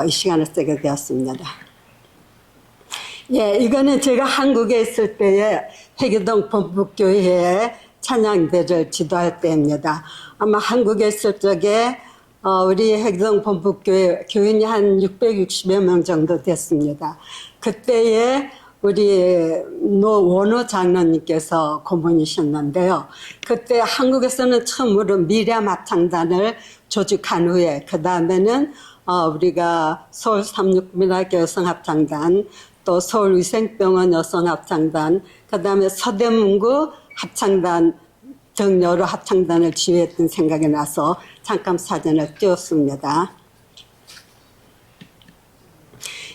이 시간을 쓰게 되었습니다. 예, 이거는 제가 한국에 있을 때에 회계동 범북교회의 찬양대를 지도할 때입니다. 아마 한국에 있을 적에 우리 회계동 범북교회 교인이 한 660여 명 정도 됐습니다. 그때에 우리 노원호 장로님께서 고문이셨는데요. 그때 한국에서는 처음으로 미래암 합창단을 조직한 후에 그 다음에는 우리가 서울 삼육민학교 여성합창단, 또 서울위생병원 여성합창단, 그 다음에 서대문구 합창단 등 여러 합창단을 지휘했던 생각이 나서 잠깐 사진을 띄웠습니다.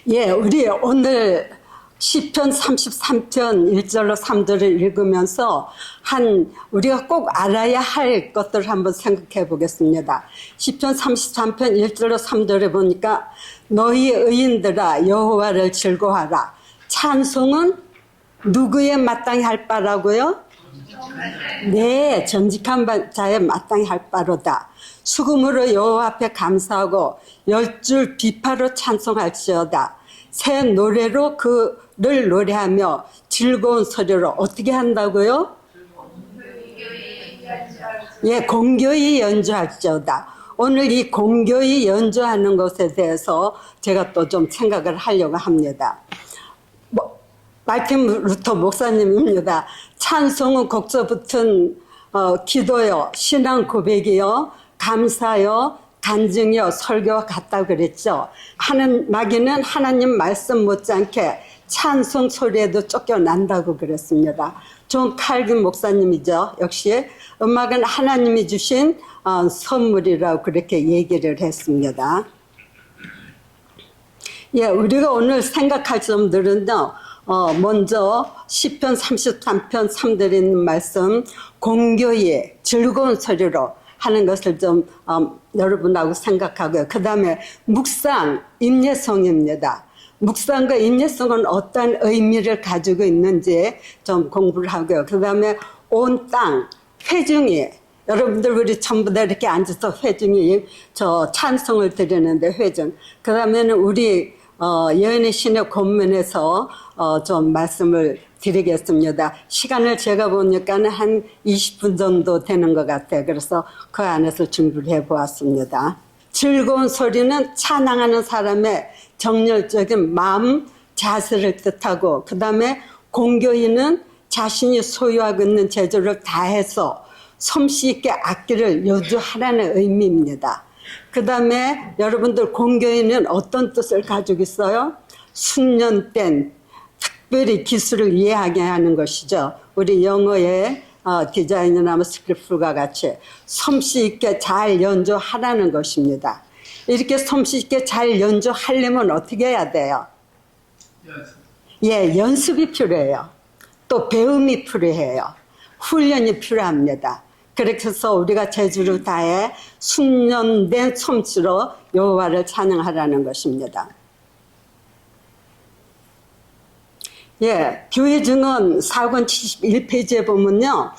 예, 우리 오늘 시편 33편 1절로 3절을 읽으면서 우리가 꼭 알아야 할 것들을 한번 생각해 보겠습니다. 시편 33편 1절로 3절에 보니까 너희 의인들아 여호와를 즐거워하라. 찬송은 누구에 마땅히 할 바라고요? 네, 정직한 자에 마땅히 할 바로다. 수금으로 여호와 앞에 감사하고 10줄 비파로 찬송할지어다. 새 노래로 그를 노래하며 즐거운 소리로 어떻게 한다고요? 예, 공교히 연주할지어다. 오늘 이 공교히 연주하는 것에 대해서 제가 또 좀 생각을 하려고 합니다. 마틴 루터 목사님입니다. 찬송은 곡조 붙은 기도요, 신앙 고백이요, 감사요, 간증이요, 설교와 같다고 그랬죠. 마귀는 하나님 말씀 못지않게 찬송 소리에도 쫓겨난다고 그랬습니다. 존 칼빈 목사님이죠. 역시 음악은 하나님이 주신 선물이라고 그렇게 얘기를 했습니다. 예, 우리가 오늘 생각할 점들은요, 먼저 시편 33편 3절에 있는 말씀, 공교히 즐거운 소리로 하는 것을 좀 여러분하고 생각하고요. 그 다음에 묵상, 임예성입니다. 묵상과 임예성은 어떤 의미를 가지고 있는지 좀 공부를 하고요. 그 다음에 온 땅, 회중이, 여러분들 우리 전부 다 이렇게 앉아서 회중이 저 찬송을 드리는데 회중. 그 다음에는 우리 여인의 신의 권면에서 좀 말씀을 드리겠습니다. 시간을 제가 보니까는 한 20분 정도 되는 것 같아요. 그래서 그 안에서 준비를 해보았습니다. 즐거운 소리는 찬양하는 사람의 정열적인 마음, 자세를 뜻하고, 그 다음에 공교히는 자신이 소유하고 있는 재주를 다해서 솜씨 있게 악기를 연주하라는 의미입니다. 그 다음에 여러분들 공교히는 어떤 뜻을 가지고 있어요? 숙련된 특별히 기술을 이해하게 하는 것이죠. 우리 영어의 디자인이나 스크립트가 같이 솜씨 있게 잘 연주하라는 것입니다. 이렇게 솜씨 있게 잘 연주하려면 어떻게 해야 돼요? 예, 연습이 필요해요. 또 배움이 필요해요. 훈련이 필요합니다. 그렇게 해서 우리가 재주를 다해 숙련된 솜씨로 여호와를 찬양하라는 것입니다. 예, 교회 증언 4권 71페이지에 보면요,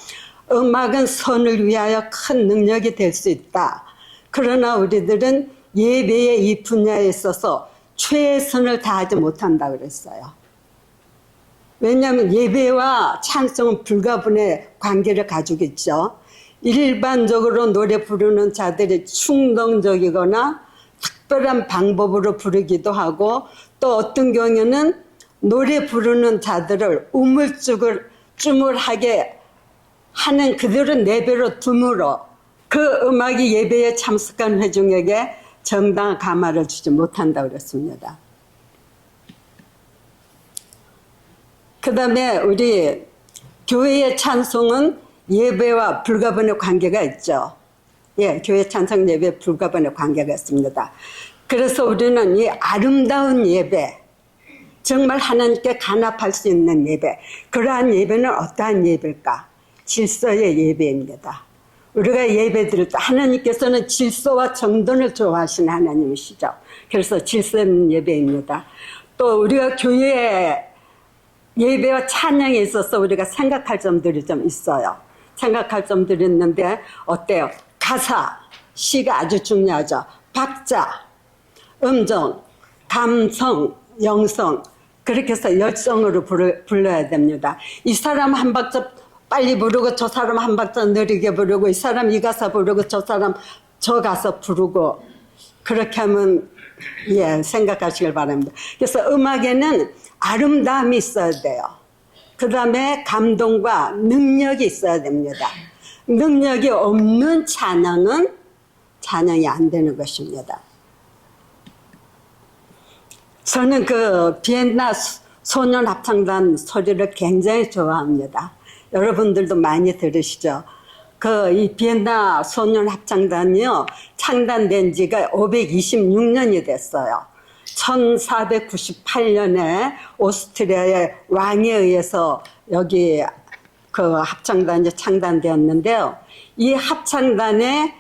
음악은 선을 위하여 큰 능력이 될 수 있다. 그러나 우리들은 예배의 이 분야에 있어서 최선을 다하지 못한다 그랬어요. 왜냐하면 예배와 찬송은 불가분의 관계를 가지고 있죠. 일반적으로 노래 부르는 자들이 충동적이거나 특별한 방법으로 부르기도 하고, 또 어떤 경우에는 노래 부르는 자들을 우물쭈물하게 하는 그들은 내버려 둠으로 그 음악이 예배에 참석한 회중에게 정당한 감화를 주지 못한다고 그랬습니다. 그 다음에 우리 교회의 찬송은 예배와 불가분의 관계가 있죠. 예, 교회 찬송 예배 불가분의 관계가 있습니다. 그래서 우리는 이 아름다운 예배, 정말 하나님께 간합할 수 있는 예배, 그러한 예배는 어떠한 예배일까? 질서의 예배입니다. 우리가 예배 드릴 때 하나님께서는 질서와 정돈을 좋아하시는 하나님이시죠. 그래서 질서 있는 예배입니다. 또 우리가 교회에 예배와 찬양에 있어서 우리가 생각할 점들이 좀 있어요. 생각할 점들이 있는데 어때요? 가사, 시가 아주 중요하죠. 박자, 음정, 감성, 영성, 그렇게 해서 열성으로 불러야 됩니다. 이 사람 한 박자 빨리 부르고 저 사람 한 박자 느리게 부르고 이 사람 이 가사 부르고 저 사람 저 가사 부르고 그렇게 하면 생각하시길 바랍니다. 그래서 음악에는 아름다움이 있어야 돼요. 그 다음에 감동과 능력이 있어야 됩니다. 능력이 없는 찬양은 찬양이 안 되는 것입니다. 저는 그 비엔나 소년 합창단 소리를 굉장히 좋아합니다. 여러분들도 많이 들으시죠? 이 비엔나 소년 합창단이요, 창단된 지가 526년이 됐어요. 1498년에 오스트리아의 왕에 의해서 여기 그 합창단이 창단되었는데요. 이 합창단의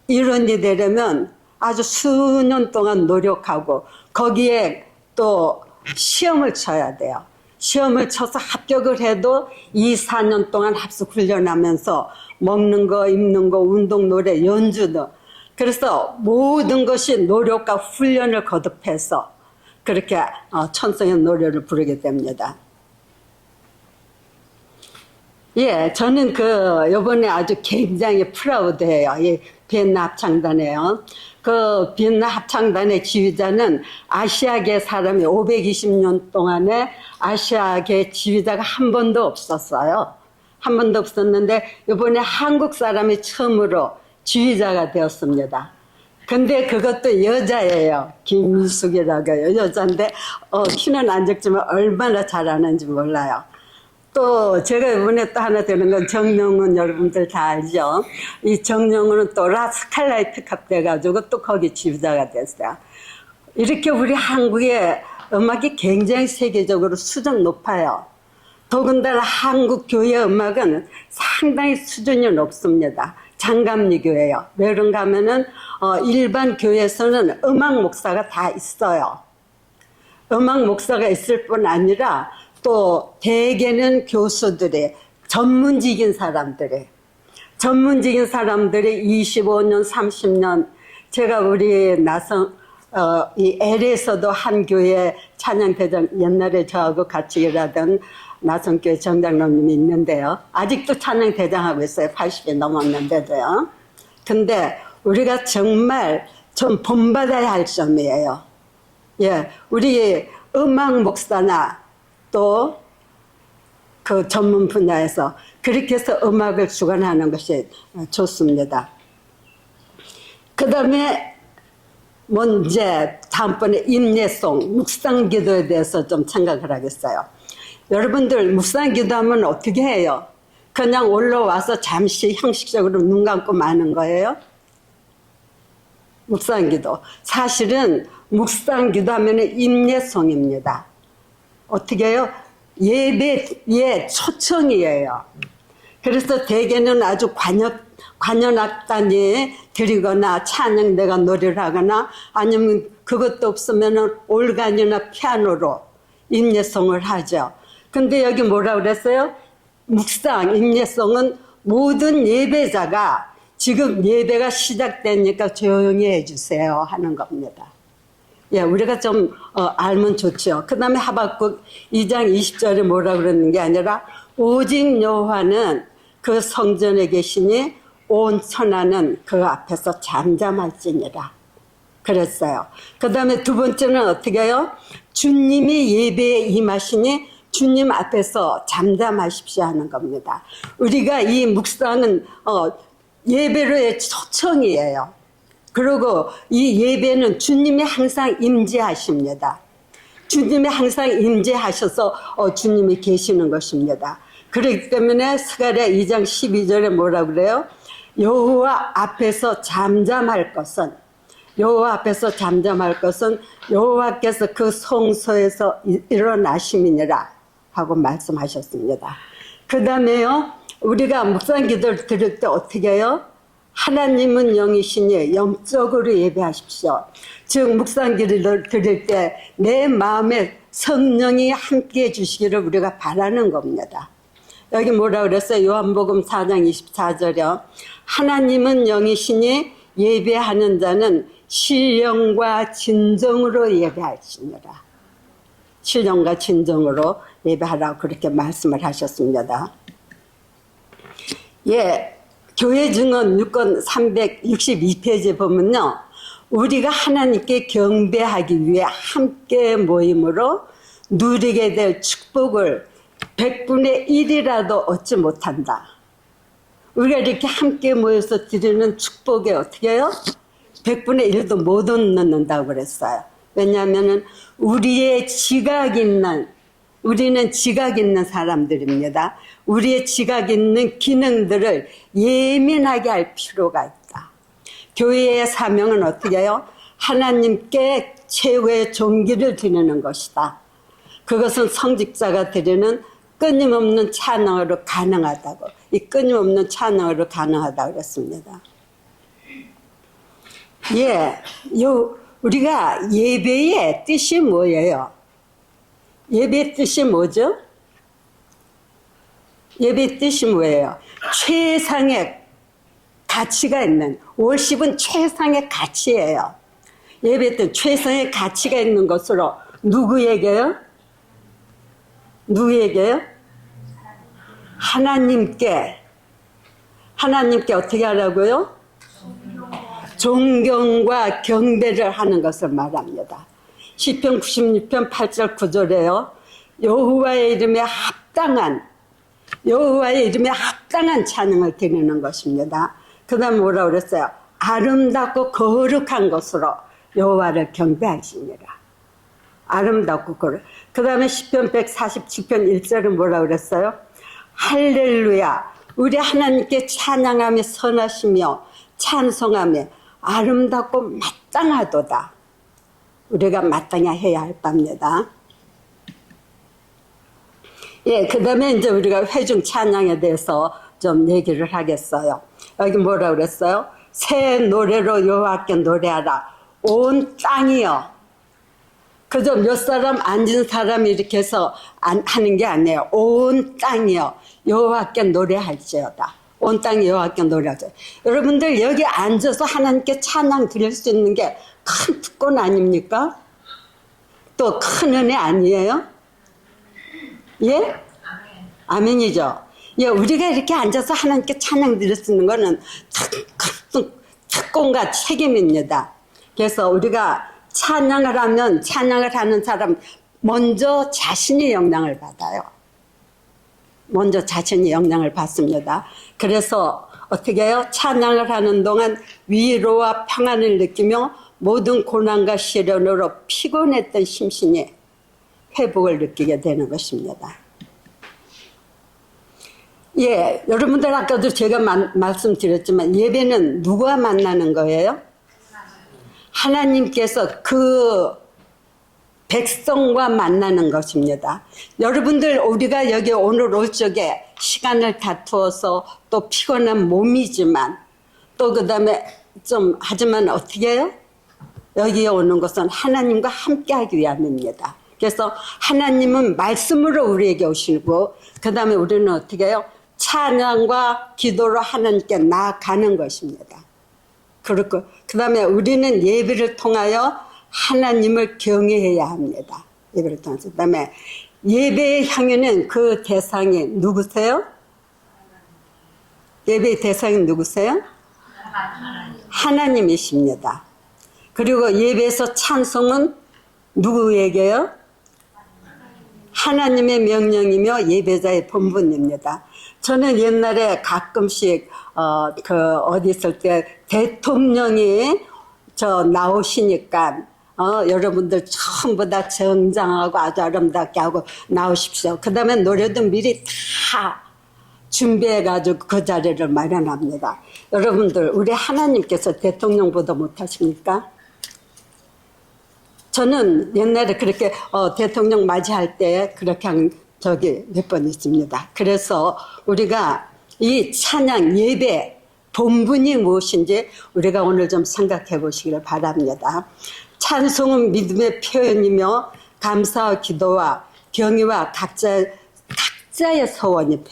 일원이 되려면 아주 수년 동안 노력하고 거기에 또 시험을 쳐야 돼요. 시험을 쳐서 합격을 해도 2, 4년 동안 합숙 훈련하면서 먹는 거, 입는 거, 운동, 노래, 연주도. 그래서 모든 것이 노력과 훈련을 거듭해서 그렇게 천성의 노래를 부르게 됩니다. 저는 요번에 아주 굉장히 프라우드해요. 이 비엔나 합창단이에요. 그 비엔나 합창단의 지휘자는 아시아계 사람이 520년 동안에 아시아계 지휘자가 한 번도 없었어요. 한 번도 없었는데 이번에 한국 사람이 처음으로 지휘자가 되었습니다. 근데 그것도 여자예요. 김미숙이라고요. 여자인데 키는 안 적지만 얼마나 잘하는지 몰라요. 또 제가 이번에 또 하나 되는 건 정영은 여러분들 다 알죠. 이 정영은 또 라스칼라이트 컵 돼가지고 또 거기 지휘자가 됐어요. 이렇게 우리 한국의 음악이 굉장히 세계적으로 수준 높아요. 더군다나 한국 교회 음악은 상당히 수준이 높습니다. 장감리 교회요. 왜 그런가 하면은 일반 교회에서는 음악 목사가 다 있어요. 음악 목사가 있을 뿐 아니라 또 대개는 교수들이 전문직인 사람들이 25년 30년 제가 우리 이 LA에서도 한 교회 찬양대장 옛날에 저하고 같이 일하던 나성교회 정장로님이 있는데요. 아직도 찬양대장하고 있어요. 80이 넘었는데도요. 근데 우리가 정말 좀 본받아야 할 점이에요. 우리 음악 목사나 또 그 전문 분야에서 그렇게 해서 음악을 주관하는 것이 좋습니다. 그 다음에 이제 다음번에 임예송, 묵상기도에 대해서 좀 생각을 하겠어요. 여러분들 묵상기도하면 어떻게 해요? 그냥 올라와서 잠시 형식적으로 눈 감고 마는 거예요? 묵상기도. 사실은 묵상기도하면 임예송입니다. 어떻게 해요? 예배의 초청이에요. 그래서 대개는 아주 관현악단이 드리거나 찬양대가 노래를 하거나 아니면 그것도 없으면 올간이나 피아노로 임예송을 하죠. 근데 여기 뭐라 그랬어요? 묵상, 임예송은 모든 예배자가 지금 예배가 시작되니까 조용히 해주세요 하는 겁니다. 우리가 좀 알면 좋죠. 그 다음에 하박국 2장 20절에 뭐라 그러는 게 아니라 오직 여호와는 그 성전에 계시니 온 천하는 그 앞에서 잠잠할지니라 그랬어요. 그 다음에 두 번째는 어떻게 해요? 주님이 예배에 임하시니 주님 앞에서 잠잠하십시오 하는 겁니다. 우리가 이 묵상은 예배로의 초청이에요. 그리고 이 예배는 주님이 항상 임재하십니다. 주님이 항상 임재하셔서 주님이 계시는 것입니다. 그렇기 때문에 스가랴 2장 12절에 뭐라 그래요? 여호와 앞에서 잠잠할 것은 여호와께서 그 성소에서 일어나심이니라 하고 말씀하셨습니다. 그 다음에요, 우리가 묵상기도를 드릴 때 어떻게 해요? 하나님은 영이시니 영적으로 예배하십시오. 즉 묵상기도를 드릴 때 내 마음에 성령이 함께해 주시기를 우리가 바라는 겁니다. 여기 뭐라 그랬어요? 요한복음 4장 24절이요. 하나님은 영이시니 예배하는 자는 신령과 진정으로 예배할지니라. 신령과 진정으로 예배하라고 그렇게 말씀을 하셨습니다. 예, 교회 증언 6권 362페이지에 보면요, 우리가 하나님께 경배하기 위해 함께 모임으로 누리게 될 축복을 100분의 1이라도 얻지 못한다. 우리가 이렇게 함께 모여서 드리는 축복에 어떻게 해요? 100분의 1도 못 얻는다고 그랬어요. 왜냐하면 우리는 지각 있는 사람들입니다. 우리의 지각 있는 기능들을 예민하게 할 필요가 있다. 교회의 사명은 어떻게 해요? 하나님께 최고의 존귀를 드리는 것이다. 그것은 성직자가 드리는 끊임없는 찬양으로 가능하다고. 이 끊임없는 찬양으로 가능하다고 그랬습니다. 예, 우리가 예배의 뜻이 뭐예요? 예배의 뜻이 뭐죠? 예배의 뜻이 뭐예요? 최상의 가치가 있는, 월십은 최상의 가치예요. 예배의 뜻, 최상의 가치가 있는 것으로 누구에게요? 누구에게요? 하나님께 어떻게 하라고요? 존경과 경배를 하는 것을 말합니다. 시편 96편 8절 9절에요. 여호와의 이름에 합당한 찬양을 드리는 것입니다. 그 다음에 뭐라고 그랬어요? 아름답고 거룩한 것으로 여호와를 경배하시니라. 아름답고 거룩. 그 다음에 시편 147편 1절은 뭐라고 그랬어요? 할렐루야. 우리 하나님께 찬양하며 선하시며 찬송하며 아름답고 마땅하도다. 우리가 마땅히 해야 할 바입니다. 예, 그 다음에 이제 우리가 회중 찬양에 대해서 좀 얘기를 하겠어요. 여기 뭐라고 그랬어요? 새 노래로 여호와께 노래하라. 온 땅이여. 그저 몇 사람 앉은 사람이 이렇게 해서 하는 게 아니에요. 온 땅이여 여호와께 노래할지어다. 온 땅이 여호와께 노래하죠. 여러분들 여기 앉아서 하나님께 찬양 드릴 수 있는 게 큰 특권 아닙니까? 또 큰 은혜 아니에요? 예? 아멘이죠. 예, 우리가 이렇게 앉아서 하나님께 찬양 드릴 수 있는 거는 특권과 책임입니다. 그래서 우리가 찬양을 하면 찬양을 하는 사람 먼저 자신이 영향을 받아요. 먼저 자신이 영향을 받습니다. 그래서 어떻게 해요? 찬양을 하는 동안 위로와 평안을 느끼며 모든 고난과 시련으로 피곤했던 심신이 회복을 느끼게 되는 것입니다. 예, 여러분들 아까도 제가 말씀드렸지만 예배는 누구와 만나는 거예요? 하나님께서 그 백성과 만나는 것입니다. 여러분들 우리가 여기 오늘 올 적에 시간을 다투어서 또 피곤한 몸이지만 또 그 다음에 좀 하지만 어떻게 해요? 여기에 오는 것은 하나님과 함께 하기 위함입니다. 그래서 하나님은 말씀으로 우리에게 오시고 그 다음에 우리는 어떻게 해요? 찬양과 기도로 하나님께 나아가는 것입니다. 그렇고 그 다음에 우리는 예배를 통하여 하나님을 경외해야 합니다. 예배를 통해서. 그 다음에 예배의 향유는 그 대상이 누구세요? 예배의 대상이 누구세요? 하나님이십니다. 그리고 예배에서 찬송은 누구에게요? 하나님의 명령이며 예배자의 본분입니다. 저는 옛날에 가끔씩 어디 있을 때 대통령이 나오시니까 여러분들 전부 다 정장하고 아주 아름답게 하고 나오십시오. 그 다음에 노래도 미리 다 준비해가지고 그 자리를 마련합니다. 여러분들 우리 하나님께서 대통령보다 못하십니까? 저는 옛날에 그렇게 대통령 맞이할 때 그렇게 한 적이 몇 번 있습니다. 그래서 우리가 이 찬양 예배 본분이 무엇인지 우리가 오늘 좀 생각해 보시기를 바랍니다. 찬송은 믿음의 표현이며 감사와 기도와 경의와 각자의 소원이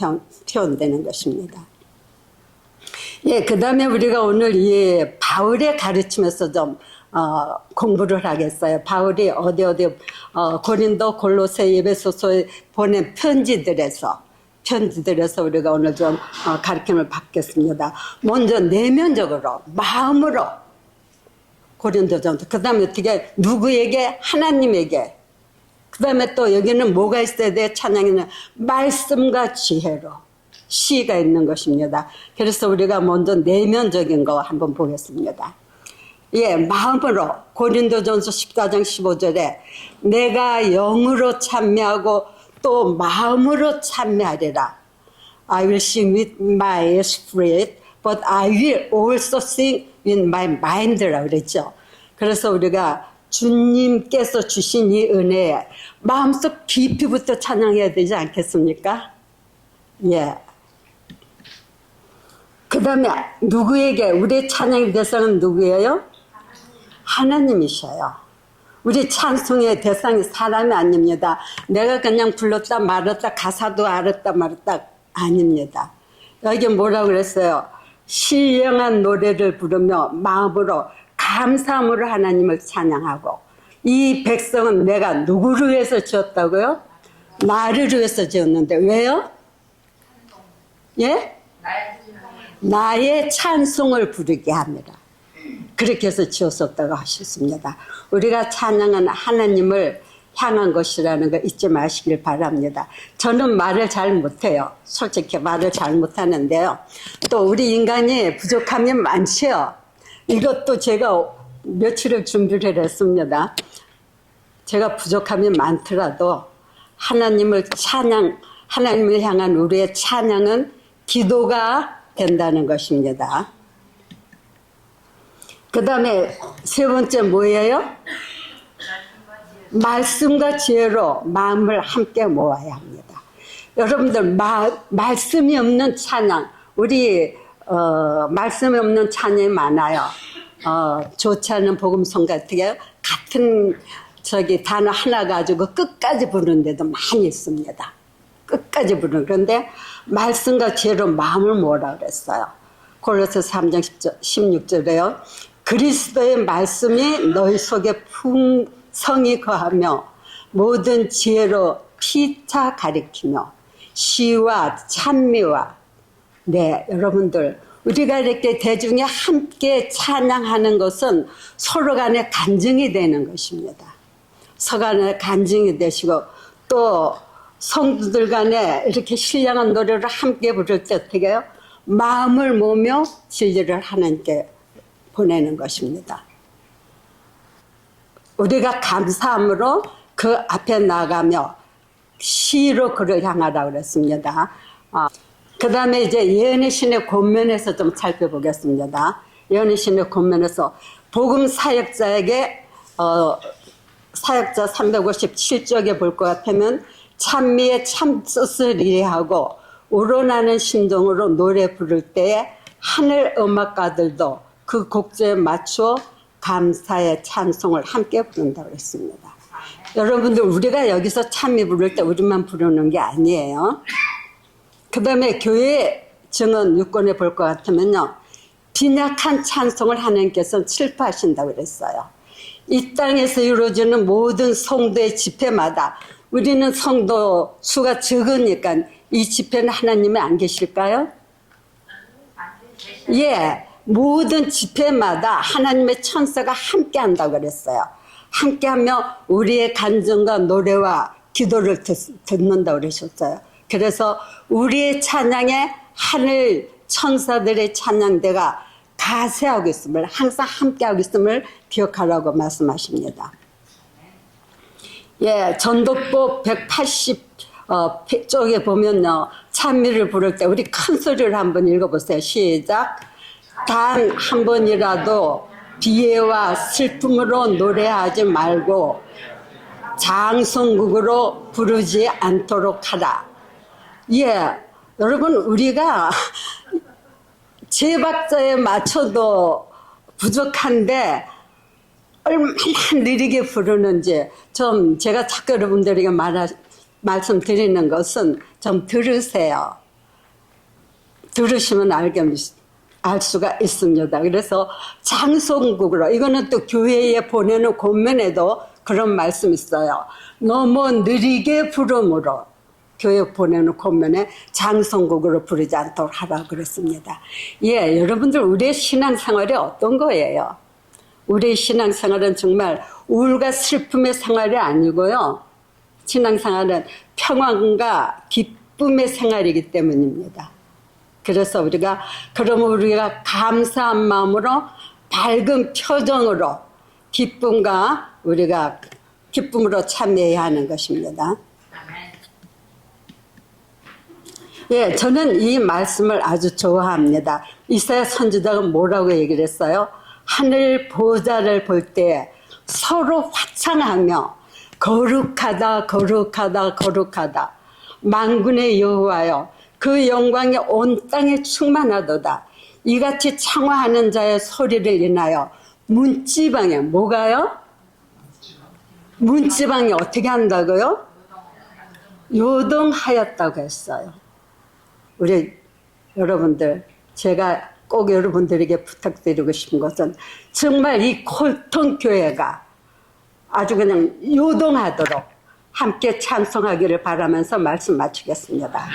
표현되는 것입니다. 예, 그 다음에 우리가 오늘 이 바울의 가르침에서 좀, 공부를 하겠어요. 바울이 어디, 고린도, 골로새, 에베소서에 보낸 편지들에서 우리가 오늘 좀 가르침을 받겠습니다. 먼저 내면적으로, 마음으로 고린도전서, 그 다음에 어떻게, 누구에게? 하나님에게. 그 다음에 또 여기는 뭐가 있어야 돼? 찬양에는 말씀과 지혜로. 시가 있는 것입니다. 그래서 우리가 먼저 내면적인 거 한번 보겠습니다. 예, 마음으로 고린도전서 14장 15절에 내가 영으로 찬미하고 또 마음으로 찬미하리라. I will sing with my spirit, but I will also sing with my mind라고 그랬죠. 그래서 우리가 주님께서 주신 이 은혜에 마음속 깊이부터 찬양해야 되지 않겠습니까? 예. 그 다음에 누구에게? 우리의 찬양의 대상은 누구예요? 하나님이셔요. 우리 찬송의 대상이 사람이 아닙니다. 내가 그냥 불렀다 말았다 가사도 알았다 말았다 아닙니다. 여기 뭐라고 그랬어요? 신령한 노래를 부르며 마음으로 감사함으로 하나님을 찬양하고, 이 백성은 내가 누구를 위해서 지었다고요? 나를 위해서 지었는데 왜요? 예? 나의 찬송을 부르게 합니다. 그렇게 해서 지었었다고 하셨습니다. 우리가 찬양은 하나님을 향한 것이라는 거 잊지 마시길 바랍니다. 저는 말을 잘 못해요. 솔직히 말을 잘 못하는데요. 또 우리 인간이 부족함이 많지요. 이것도 제가 며칠을 준비를 했습니다. 제가 부족함이 많더라도 하나님을 향한 우리의 찬양은 기도가 된다는 것입니다. 그 다음에 세 번째 뭐예요? 말씀과 지혜로 마음을 함께 모아야 합니다. 여러분들 말씀이 없는 찬양, 우리 말씀이 없는 찬양이 많아요. 좋지 않은 복음성 같은 단어 하나 가지고 끝까지 부르는 데도 많이 있습니다. 끝까지 부르는. 그런데 말씀과 지혜로 마음을 모으라 그랬어요. 골로새 3장 16절에요. 그리스도의 말씀이 너희 속에 풍성히 거하며 모든 지혜로 피차 가리키며 시와 찬미와. 네, 여러분들 우리가 이렇게 대중에 함께 찬양하는 것은 서로 간에 간증이 되는 것입니다. 서로 간에 간증이 되시고, 또 성도들 간에 이렇게 신령한 노래를 함께 부를 때 어떻게 해요? 마음을 모으며 진리를 하나님께 보내는 것입니다. 우리가 감사함으로 그 앞에 나가며 시로 그를 향하라고 그랬습니다. 그 다음에 이제 예언의 신의 권면에서 좀 살펴보겠습니다. 예언의 신의 권면에서 복음 사역자에게 사역자 357쪽에 볼 것 같으면 찬미의 참뜻을 이해하고 우러나는 심정으로 노래 부를 때에 하늘 음악가들도 그 곡조에 맞추어 감사의 찬송을 함께 부른다고 했습니다. 여러분들 우리가 여기서 찬미 부를 때 우리만 부르는 게 아니에요. 그 다음에 교회 증언 6권에 볼 것 같으면요, 빈약한 찬송을 하나님께서는 슬퍼하신다고 그랬어요. 이 땅에서 이루어지는 모든 성도의 집회마다 우리는 성도 수가 적으니까 이 집회는 하나님이 안 계실까요? 예, 모든 집회마다 하나님의 천사가 함께 한다고 그랬어요. 함께하며 우리의 간증과 노래와 기도를 듣는다고 그러셨어요. 그래서 우리의 찬양에 하늘 천사들의 찬양대가 가세하고 있음을, 항상 함께하고 있음을 기억하라고 말씀하십니다. 예, 전도법 180 쪽에 보면요, 찬미를 부를 때 우리 큰 소리를 한번 읽어보세요. 시작. 단 한 번이라도 비애와 슬픔으로 노래하지 말고 장성국으로 부르지 않도록 하라. 예, 여러분 우리가 제 박자에 맞춰도 부족한데 얼마나 느리게 부르는지 좀 제가 자꾸 여러분들에게 말씀드리는 것은 좀 들으세요. 들으시면 알 수가 있습니다. 그래서 장송국으로, 이거는 또 교회에 보내는 권면에도 그런 말씀이 있어요. 너무 느리게 부름으로 교회 보내는 권면에 장송국으로 부르지 않도록 하라고 그랬습니다. 예, 여러분들 우리의 신앙생활이 어떤 거예요? 우리의 신앙생활은 정말 우울과 슬픔의 생활이 아니고요. 신앙생활은 평안과 기쁨의 생활이기 때문입니다. 그래서 그러면 우리가 감사한 마음으로 밝은 표정으로 기쁨으로 참여해야 하는 것입니다. 예, 저는 이 말씀을 아주 좋아합니다. 이사야 선지자가 뭐라고 얘기를 했어요? 하늘 보좌를 볼 때 서로 화창하며 거룩하다, 거룩하다, 거룩하다. 만군의 여호와여, 그 영광이 온 땅에 충만하도다. 이같이 창화하는 자의 소리를 인하여 문지방에, 뭐가요? 문지방이 어떻게 한다고요? 요동하였다고 했어요. 우리 여러분들, 제가 꼭 여러분들에게 부탁드리고 싶은 것은 정말 이 콜통 교회가 아주 그냥 요동하도록 함께 찬송하기를 바라면서 말씀 마치겠습니다.